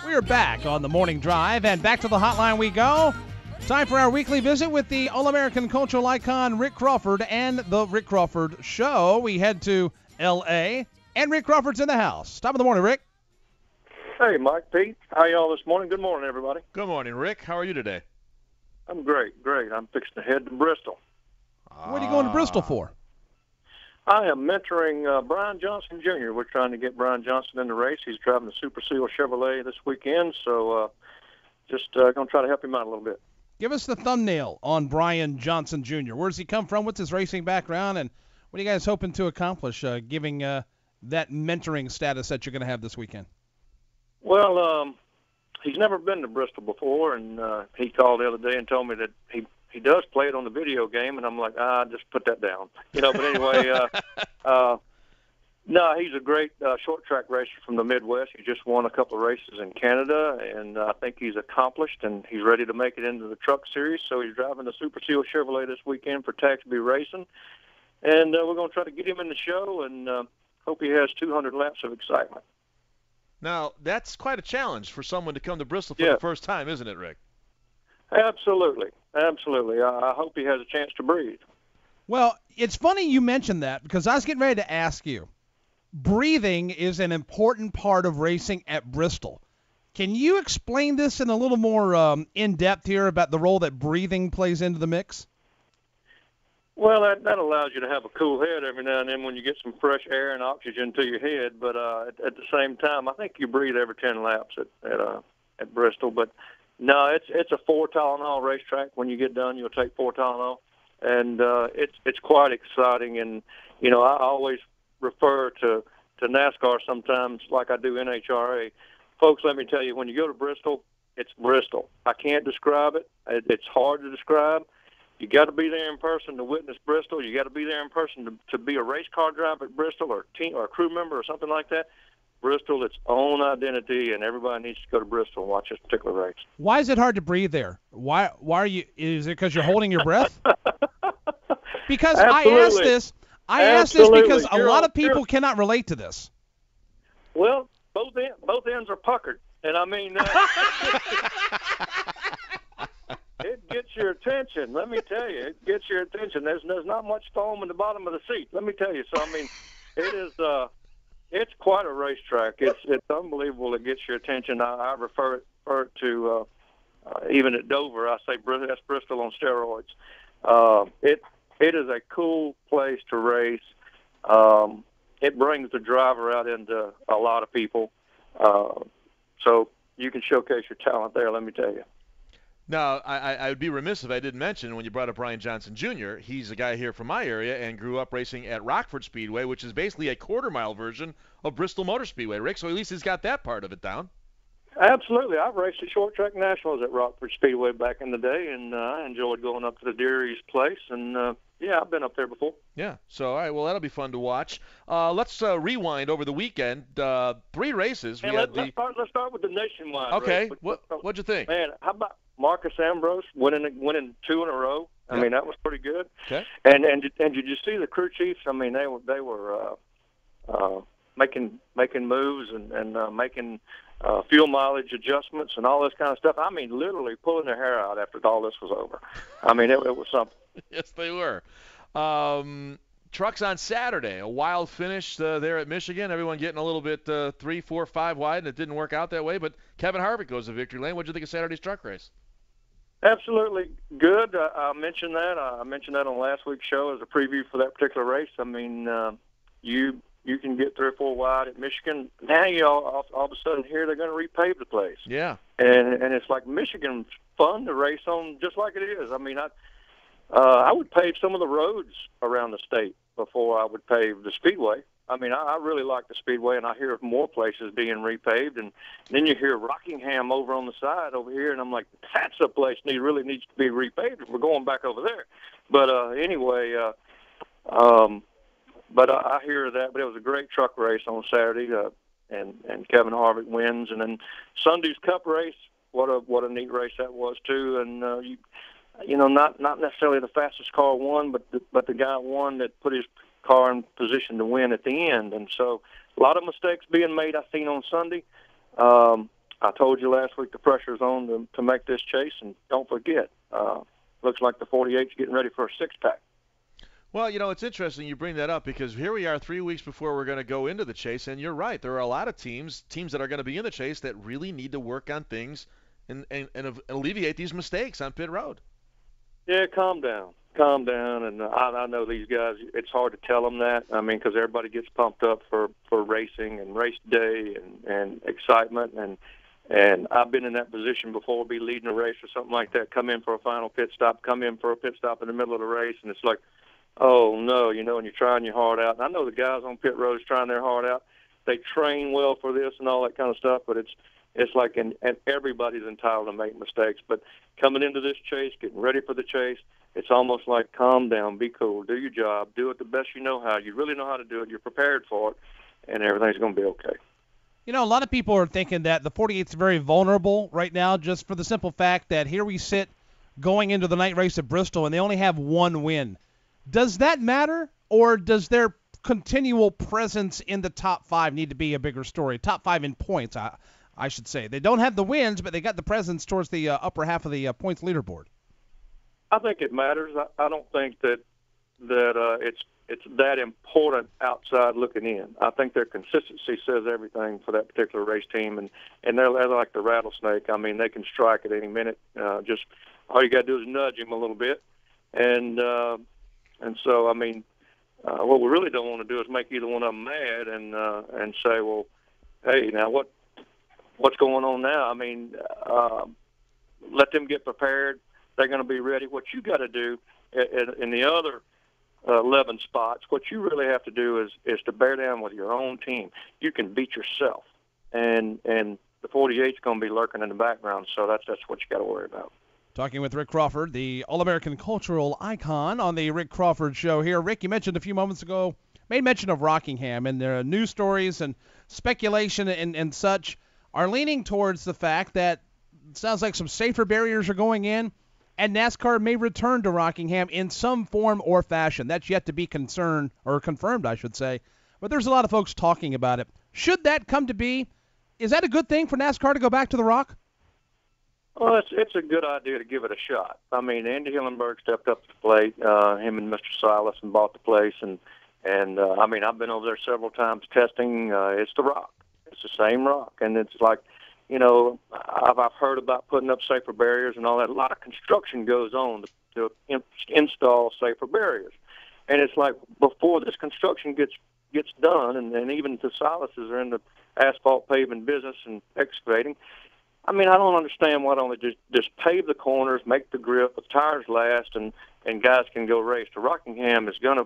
We're back on the morning drive, and back to the hotline we go. Time for our weekly visit with the All-American cultural icon Rick Crawford and the Rick Crawford Show. We head to L.A., and Rick Crawford's in the house. Top of the morning, Rick. Hey, Mike, Pete. How y'all this morning? Good morning, everybody. Good morning, Rick. How are you today? I'm great. I'm fixing to head to Bristol. What are you going to Bristol for? I am mentoring Brian Johnson Jr. We're trying to get Brian Johnson in the race. He's driving the Super Seal Chevrolet this weekend, so just going to try to help him out a little bit. Give us the thumbnail on Brian Johnson Jr. Where does he come from? What's his racing background? And what are you guys hoping to accomplish giving that mentoring status that you're going to have this weekend? Well, he's never been to Bristol before, and he called the other day and told me that he does play it on the video game, and I'm like, just put that down. But anyway, no, he's a great short track racer from the Midwest. He just won a couple of races in Canada, and I think he's accomplished, and he's ready to make it into the Truck Series. So he's driving the Super Seal Chevrolet this weekend for Taxby Racing, and we're going to try to get him in the show, and hope he has 200 laps of excitement. Now, that's quite a challenge for someone to come to Bristol for the first time, isn't it, Rick? Absolutely. I hope he has a chance to breathe. Well, it's funny you mentioned that because I was getting ready to ask you. Breathing is an important part of racing at Bristol. Can you explain this in a little more in-depth here about the role that breathing plays into the mix? Well, that allows you to have a cool head every now and then when you get some fresh air and oxygen to your head. But at the same time, I think you breathe every 10 laps at Bristol. But no, it's a 4 Tylenol racetrack. When you get done, you'll take 4 Tylenol, and it's quite exciting. And I always refer to NASCAR sometimes, like I do NHRA. Folks, let me tell you, when you go to Bristol, it's Bristol. I can't describe it. It's hard to describe. You got to be there in person to witness Bristol. You got to be there in person to be a race car driver at Bristol, or a crew member, or something like that. Bristol, its own identity, and everybody needs to go to Bristol and watch this particular race. Why is it hard to breathe there? Why are you? Is it because you're holding your breath? Because Absolutely. I ask this because a lot of people cannot relate to this. Well, both ends are puckered, and I mean. It gets your attention, let me tell you. It gets your attention. There's not much foam in the bottom of the seat, let me tell you. So, I mean, it's quite a racetrack. It's unbelievable. It gets your attention. I refer it to, even at Dover, I say that's Bristol on steroids. It is a cool place to race. It brings the driver out into a lot of people. So you can showcase your talent there, let me tell you. Now, I would be remiss if I didn't mention, when you brought up Brian Johnson Jr., he's a guy here from my area and grew up racing at Rockford Speedway, which is basically a quarter-mile version of Bristol Motor Speedway, Rick, so at least he's got that part of it down. Absolutely. I've raced at Short Track Nationals at Rockford Speedway back in the day, and I enjoyed going up to the Deary's place, and I've been up there before. Yeah, so all right, well, that'll be fun to watch. Let's rewind over the weekend. 3 races. Let's start with the nationwide Okay, race. What'd you think? Man, how about Marcus Ambrose winning 2 in a row? I mean, that was pretty good. Okay. And did you see the crew chiefs? I mean, they were making moves and making fuel mileage adjustments and all this kind of stuff. I mean, literally pulling their hair out after all this was over. I mean, it was something. Yes, they were. Trucks on Saturday, a wild finish there at Michigan. Everyone getting a little bit 3, 4, 5 wide, and it didn't work out that way. But Kevin Harvick goes to victory lane. What did you think of Saturday's truck race? Absolutely good. I mentioned that. I mentioned that on last week's show as a preview for that particular race. I mean, you can get 3 or 4 wide at Michigan. Now you all of a sudden hear they're going to repave the place. Yeah. And it's like Michigan's fun to race on, just like it is. I mean, I would pave some of the roads around the state before I would pave the Speedway. I mean, I really like the Speedway, and I hear of more places being repaved. And then you hear Rockingham over on the side over here, and I'm like, that's a place that really needs to be repaved if we're going back over there. But anyway, but I hear that. But it was a great truck race on Saturday, and Kevin Harvick wins. And then Sunday's Cup race, what a neat race that was too. And not necessarily the fastest car won, but the guy won that put his car in position to win at the end. And so a lot of mistakes being made, I seen on Sunday. I told you last week the pressure's on to make this chase, and don't forget, looks like the 48's getting ready for a six-pack. Well, it's interesting you bring that up because here we are 3 weeks before we're going to go into the chase, and you're right. There are a lot of teams that are going to be in the chase that really need to work on things and alleviate these mistakes on pit road. Yeah, calm down. And I know these guys, it's hard to tell them that. I mean, because everybody gets pumped up for racing and race day and excitement. And I've been in that position before, be leading a race or something like that, come in for a final pit stop, come in for a pit stop in the middle of the race, and it's like, oh, no, and you're trying your heart out. And I know the guys on pit roads trying their heart out. They train well for this and all that kind of stuff, but it's like, and everybody's entitled to make mistakes. But coming into this chase, getting ready for the chase, it's almost like calm down, be cool, do your job, do it the best you know how. You really know how to do it. You're prepared for it, and everything's going to be okay. A lot of people are thinking that the 48's very vulnerable right now just for the simple fact that here we sit going into the night race at Bristol, and they only have one win. Does that matter, or does their continual presence in the top 5 need to be a bigger story? Top 5 in points, I should say. They don't have the wins, but they got the presence towards the upper half of the points leaderboard. I think it matters. I don't think that it's that important outside looking in. I think their consistency says everything for that particular race team, and they're like the rattlesnake. I mean, they can strike at any minute. Just all you got to do is nudge them a little bit, and so I mean, what we really don't want to do is make either one of them mad and say, well, hey, now what's going on now? I mean, let them get prepared. They're going to be ready. What you got to do in the other 11 spots, what you really have to do is to bear down with your own team. You can beat yourself, and the 48's going to be lurking in the background. So that's what you got to worry about. Talking with Rick Crawford, the All-American cultural icon on the Rick Crawford Show here. Rick, you mentioned a few moments ago, made mention of Rockingham, and there are news stories and speculation and such are leaning towards the fact that it sounds like some safer barriers are going in, and NASCAR may return to Rockingham in some form or fashion. That's yet to be confirmed, I should say. But there's a lot of folks talking about it. Should that come to be, is that a good thing for NASCAR to go back to the Rock? Well, it's a good idea to give it a shot. I mean, Andy Hillenberg stepped up to the plate, him and Mr. Silas, and bought the place. And I mean, I've been over there several times testing. It's the Rock. It's the same Rock. And it's like, I've heard about putting up safer barriers and all that. A lot of construction goes on to install safer barriers. And it's like before this construction gets done, and even the Silases are in the asphalt paving business and excavating, I mean, I don't understand why don't they just pave the corners, make the grip, the tires last, and guys can go race. The Rockingham is going to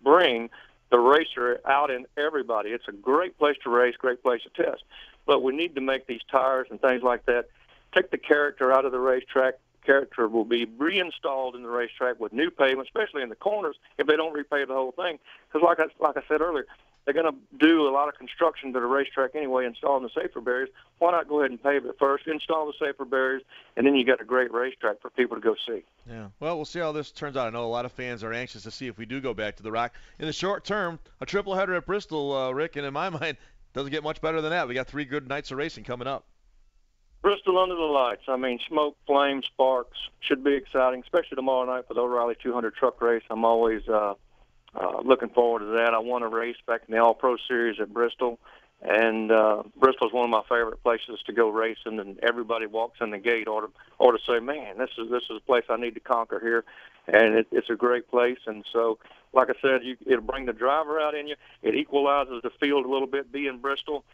bring the racer out in everybody. It's a great place to race, great place to test. But we need to make these tires and things like that, take the character out of the racetrack. Character will be reinstalled in the racetrack with new pavement, especially in the corners if they don't repave the whole thing. Because like I said earlier, they're going to do a lot of construction to the racetrack anyway, installing the safer barriers. Why not go ahead and pave it first, install the safer barriers, and then you got a great racetrack for people to go see. Yeah. Well, we'll see how this turns out. I know a lot of fans are anxious to see if we do go back to the Rock. In the short term, a triple header at Bristol, Rick, and in my mind, doesn't get much better than that. We got 3 good nights of racing coming up. Bristol under the lights. I mean, smoke, flame, sparks. Should be exciting, especially tomorrow night for the O'Reilly 200 truck race. I'm always looking forward to that. I won a race back in the All-Pro Series at Bristol, and Bristol's one of my favorite places to go racing, and everybody walks in the gate ought to say, man, this is a place I need to conquer here, and it's a great place. And so, like I said, it'll bring the driver out in you. It equalizes the field a little bit, being Bristol.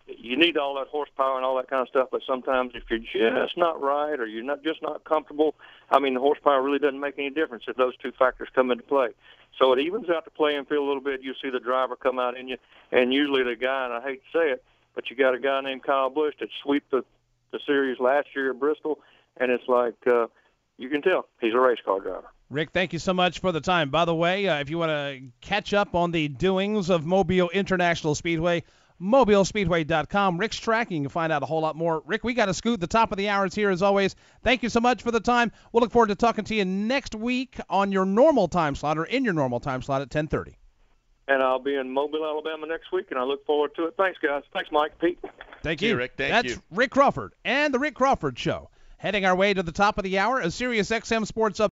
You need all that horsepower and all that kind of stuff, but sometimes if you're just not right or you're just not comfortable, I mean, the horsepower really doesn't make any difference if those two factors come into play. So it evens out the playing field a little bit. You see the driver come out in you, and usually the guy, and I hate to say it, but you got a guy named Kyle Busch that swept the series last year at Bristol, and it's like you can tell he's a race car driver. Rick, thank you so much for the time. By the way, if you want to catch up on the doings of Mobile International Speedway, MobileSpeedway.com. Rick's tracking. You can find out a whole lot more. Rick, we got to scoot. The top of the hour is here as always. Thank you so much for the time. We'll look forward to talking to you next week on your normal time slot or in your normal time slot at 10:30. And I'll be in Mobile, Alabama next week, and I look forward to it. Thanks, guys. Thanks, Mike. Pete. Thank See you, Rick. Thank That's you. Rick Crawford and the Rick Crawford Show. Heading our way to the top of the hour, a Sirius XM Sports Up.